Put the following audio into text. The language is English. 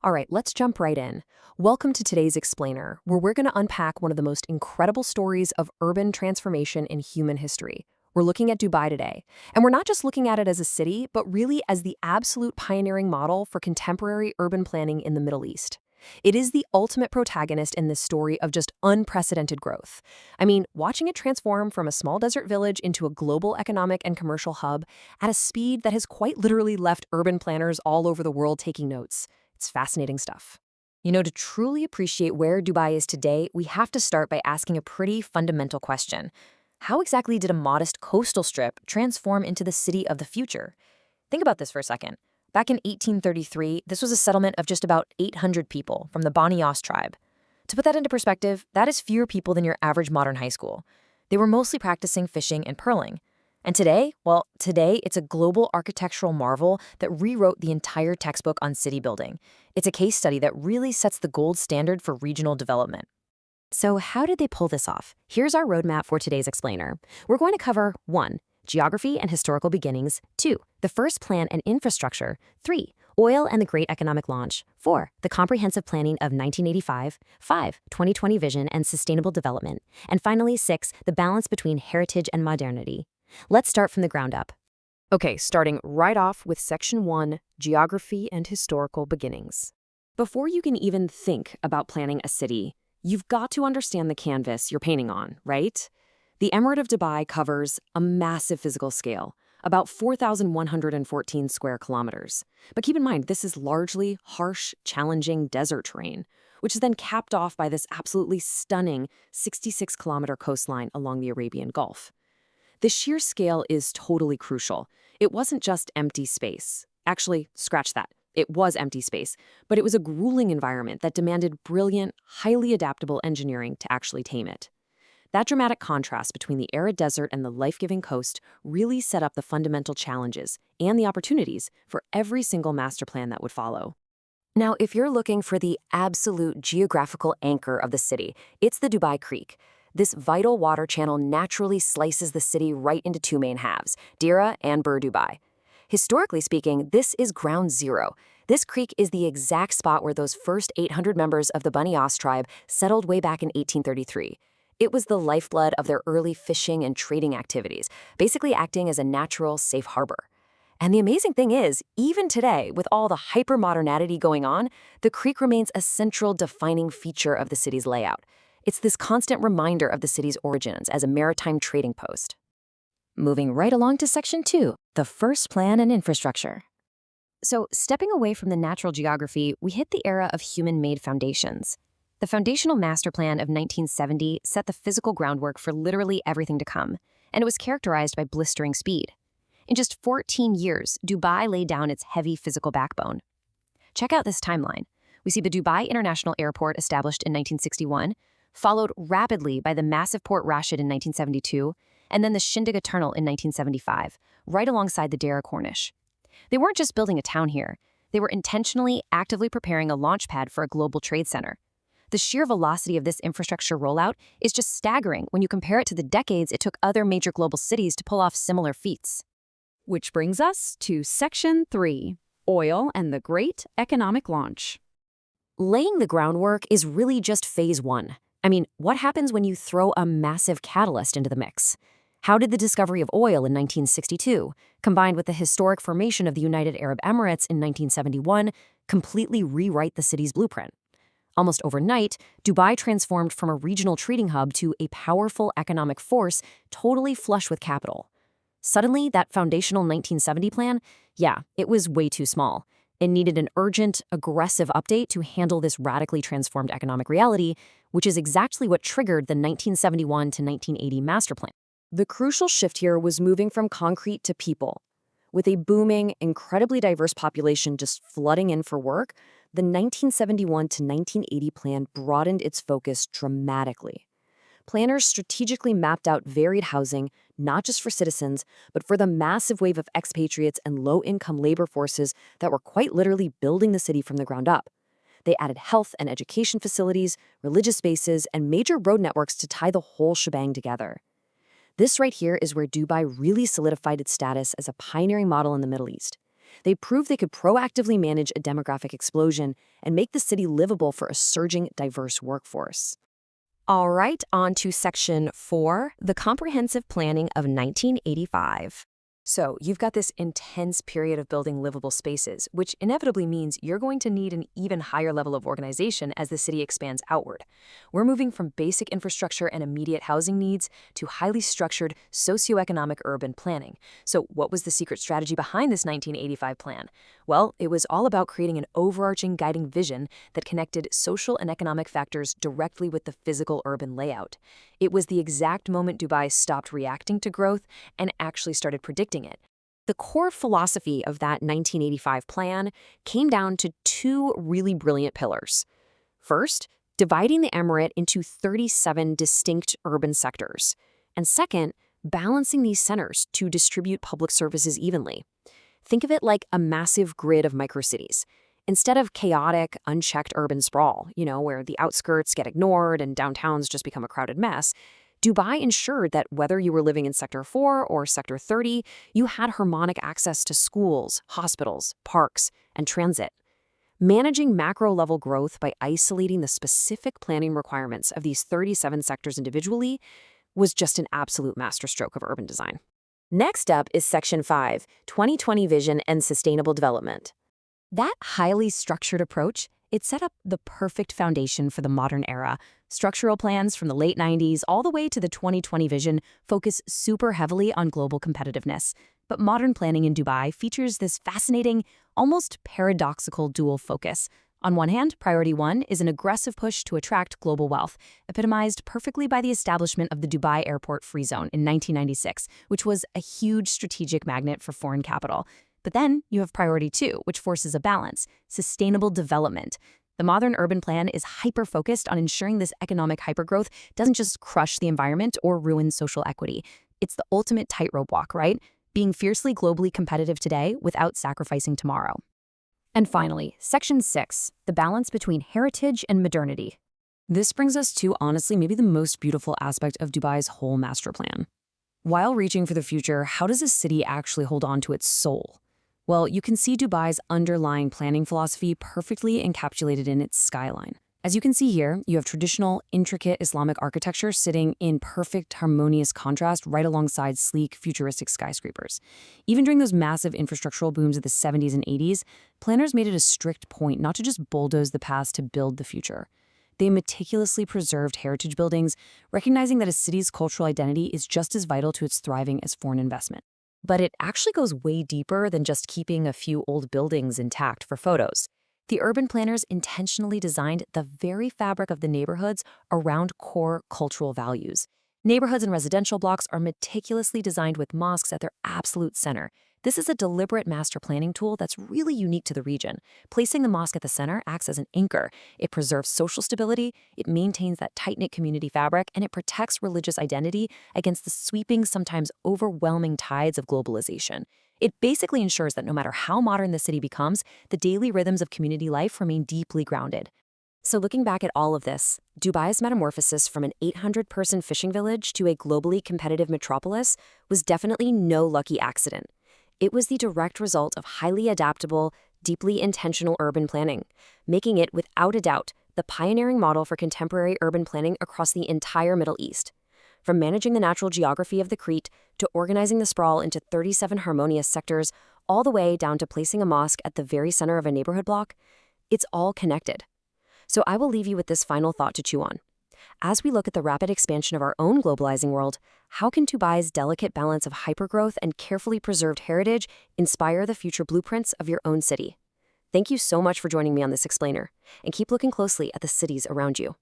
All right, let's jump right in. Welcome to today's Explainer, where we're going to unpack one of the most incredible stories of urban transformation in human history. We're looking at Dubai today, and we're not just looking at it as a city, but really as the absolute pioneering model for contemporary urban planning in the Middle East. It is the ultimate protagonist in this story of just unprecedented growth. I mean, watching it transform from a small desert village into a global economic and commercial hub at a speed that has quite literally left urban planners all over the world taking notes. It's fascinating stuff. To truly appreciate where Dubai is today, we have to start by asking a pretty fundamental question. How exactly did a modest coastal strip transform into the city of the future? Think about this for a second. Back in 1833, this was a settlement of just about 800 people from the Bani Yas tribe. To put that into perspective, that is fewer people than your average modern high school. They were mostly practicing fishing and pearling. And today, today it's a global architectural marvel that rewrote the entire textbook on city building. It's a case study that really sets the gold standard for regional development. So how did they pull this off? Here's our roadmap for today's Explainer. We're going to cover 1. Geography and historical beginnings. 2. The first plan and infrastructure. 3. Oil and the Great Economic Launch. 4. The comprehensive planning of 1985. 5. 2020 vision and sustainable development. And finally, 6. The balance between heritage and modernity. Let's start from the ground up. Okay, starting right off with Section 1, Geography and Historical Beginnings. Before you can even think about planning a city, you've got to understand the canvas you're painting on, right? The Emirate of Dubai covers a massive physical scale, about 4,114 square kilometers. But keep in mind, this is largely harsh, challenging desert terrain, which is then capped off by this absolutely stunning 66-kilometer coastline along the Arabian Gulf. The sheer scale is totally crucial. It wasn't just empty space. Actually, scratch that. It was empty space, but it was a grueling environment that demanded brilliant, highly adaptable engineering to actually tame it. That dramatic contrast between the arid desert and the life-giving coast really set up the fundamental challenges and the opportunities for every single master plan that would follow. Now, if you're looking for the absolute geographical anchor of the city, it's the Dubai Creek. This vital water channel naturally slices the city right into two main halves, Deira and Bur Dubai. Historically speaking, this is ground zero. This creek is the exact spot where those first 800 members of the Bani Yas tribe settled way back in 1833. It was the lifeblood of their early fishing and trading activities, basically acting as a natural, safe harbor. And the amazing thing is, even today, with all the hyper-modernity going on, the creek remains a central defining feature of the city's layout. It's this constant reminder of the city's origins as a maritime trading post. Moving right along to Section 2, the first plan and infrastructure. So, stepping away from the natural geography, we hit the era of human-made foundations. The Foundational Master Plan of 1970 set the physical groundwork for literally everything to come, and it was characterized by blistering speed. In just 14 years, Dubai laid down its heavy physical backbone. Check out this timeline. We see the Dubai International Airport established in 1961, followed rapidly by the massive Port Rashid in 1972, and then the Shindiga Tunnel in 1975, right alongside the Deira Corniche. They weren't just building a town here. They were intentionally, actively preparing a launch pad for a global trade center. The sheer velocity of this infrastructure rollout is just staggering when you compare it to the decades it took other major global cities to pull off similar feats. Which brings us to Section 3, Oil and the Great Economic Launch. Laying the groundwork is really just phase 1. I mean, what happens when you throw a massive catalyst into the mix? How did the discovery of oil in 1962, combined with the historic formation of the United Arab Emirates in 1971, completely rewrite the city's blueprint? Almost overnight, Dubai transformed from a regional trading hub to a powerful economic force totally flush with capital. Suddenly, that foundational 1970 plan, it was way too small. It needed an urgent, aggressive update to handle this radically transformed economic reality, which is exactly what triggered the 1971 to 1980 master plan. The crucial shift here was moving from concrete to people. With a booming, incredibly diverse population just flooding in for work, the 1971 to 1980 plan broadened its focus dramatically. Planners strategically mapped out varied housing, not just for citizens, but for the massive wave of expatriates and low-income labor forces that were quite literally building the city from the ground up. They added health and education facilities, religious spaces, and major road networks to tie the whole shebang together. This right here is where Dubai really solidified its status as a pioneering model in the Middle East. They proved they could proactively manage a demographic explosion and make the city livable for a surging, diverse workforce. All right, on to Section 4, the Comprehensive Planning of 1985. So, you've got this intense period of building livable spaces, which inevitably means you're going to need an even higher level of organization as the city expands outward. We're moving from basic infrastructure and immediate housing needs to highly structured socioeconomic urban planning. So, what was the secret strategy behind this 1985 plan? Well, it was all about creating an overarching guiding vision that connected social and economic factors directly with the physical urban layout. It was the exact moment Dubai stopped reacting to growth and actually started predicting it. The core philosophy of that 1985 plan came down to two really brilliant pillars. First, dividing the emirate into 37 distinct urban sectors. And second, balancing these centers to distribute public services evenly. Think of it like a massive grid of microcities. Instead of chaotic, unchecked urban sprawl, where the outskirts get ignored and downtowns just become a crowded mess, Dubai ensured that whether you were living in Sector 4 or Sector 30, you had harmonic access to schools, hospitals, parks, and transit. Managing macro-level growth by isolating the specific planning requirements of these 37 sectors individually was just an absolute masterstroke of urban design. Next up is Section 5, 2020 Vision and Sustainable Development. That highly structured approach, it set up the perfect foundation for the modern era. Structural plans from the late 90s all the way to the 2020 vision focus super heavily on global competitiveness. But modern planning in Dubai features this fascinating, almost paradoxical dual focus. On one hand, Priority 1 is an aggressive push to attract global wealth, epitomized perfectly by the establishment of the Dubai Airport Free Zone in 1996, which was a huge strategic magnet for foreign capital. But then you have Priority 2, which forces a balance, sustainable development. The modern urban plan is hyper-focused on ensuring this economic hypergrowth doesn't just crush the environment or ruin social equity. It's the ultimate tightrope walk, right? Being fiercely globally competitive today without sacrificing tomorrow. And finally, Section 6, the balance between heritage and modernity. This brings us to, honestly, maybe the most beautiful aspect of Dubai's whole master plan. While reaching for the future, how does a city actually hold on to its soul? Well, you can see Dubai's underlying planning philosophy perfectly encapsulated in its skyline. As you can see here, you have traditional, intricate Islamic architecture sitting in perfect, harmonious contrast right alongside sleek, futuristic skyscrapers. Even during those massive infrastructural booms of the 70s and 80s, planners made it a strict point not to just bulldoze the past to build the future. They meticulously preserved heritage buildings, recognizing that a city's cultural identity is just as vital to its thriving as foreign investment. But it actually goes way deeper than just keeping a few old buildings intact for photos. The urban planners intentionally designed the very fabric of the neighborhoods around core cultural values. Neighborhoods and residential blocks are meticulously designed with mosques at their absolute center. This is a deliberate master planning tool that's really unique to the region. Placing the mosque at the center acts as an anchor. It preserves social stability, it maintains that tight-knit community fabric, and it protects religious identity against the sweeping, sometimes overwhelming tides of globalization. It basically ensures that no matter how modern the city becomes, the daily rhythms of community life remain deeply grounded. So looking back at all of this, Dubai's metamorphosis from an 800-person fishing village to a globally competitive metropolis was definitely no lucky accident. It was the direct result of highly adaptable, deeply intentional urban planning, making it, without a doubt, the pioneering model for contemporary urban planning across the entire Middle East. From managing the natural geography of the Crete to organizing the sprawl into 37 harmonious sectors, all the way down to placing a mosque at the very center of a neighborhood block, it's all connected. So I will leave you with this final thought to chew on. As we look at the rapid expansion of our own globalizing world, how can Dubai's delicate balance of hypergrowth and carefully preserved heritage inspire the future blueprints of your own city? Thank you so much for joining me on this explainer, and keep looking closely at the cities around you.